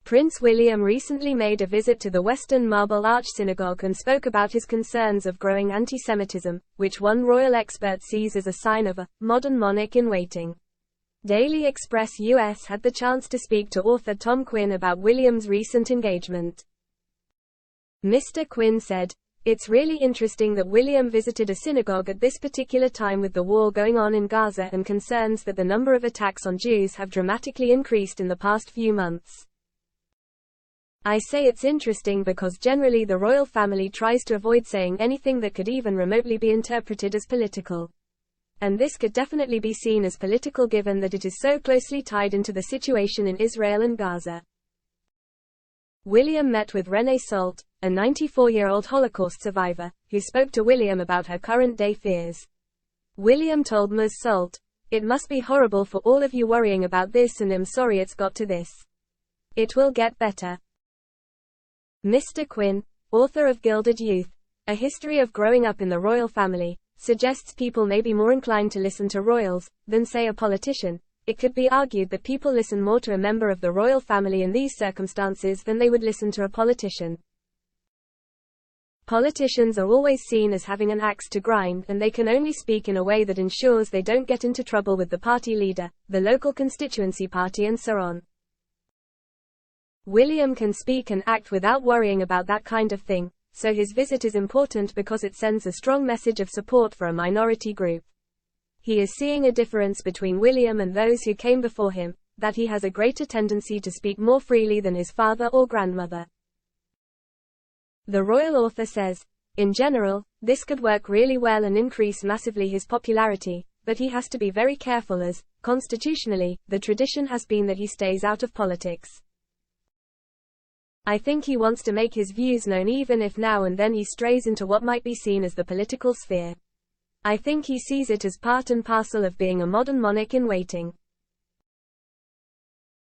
Prince William recently made a visit to the Western Marble Arch Synagogue and spoke about his concerns of growing anti-Semitism, which one royal expert sees as a sign of a modern monarch in waiting. Daily Express US had the chance to speak to author Tom Quinn about William's recent engagement. Mr. Quinn said, "It's really interesting that William visited a synagogue at this particular time with the war going on in Gaza and concerns that the number of attacks on Jews have dramatically increased in the past few months. I say it's interesting because generally the royal family tries to avoid saying anything that could even remotely be interpreted as political. And this could definitely be seen as political given that it is so closely tied into the situation in Israel and Gaza." William met with Renee Salt, a 94-year-old Holocaust survivor, who spoke to William about her current-day fears. William told Ms. Salt, "It must be horrible for all of you worrying about this, and I'm sorry it's got to this. It will get better." Mr. Quinn, author of Gilded Youth, A History of Growing Up in the Royal Family, suggests people may be more inclined to listen to royals than, say, a politician. It could be argued that people listen more to a member of the royal family in these circumstances than they would listen to a politician. Politicians are always seen as having an axe to grind, and they can only speak in a way that ensures they don't get into trouble with the party leader, the local constituency party, and so on. William can speak and act without worrying about that kind of thing, so his visit is important because it sends a strong message of support for a minority group. He is seeing a difference between William and those who came before him, that he has a greater tendency to speak more freely than his father or grandmother. The royal author says, in general, this could work really well and increase massively his popularity, but he has to be very careful as, constitutionally, the tradition has been that he stays out of politics. I think he wants to make his views known even if now and then he strays into what might be seen as the political sphere. I think he sees it as part and parcel of being a modern monarch in waiting.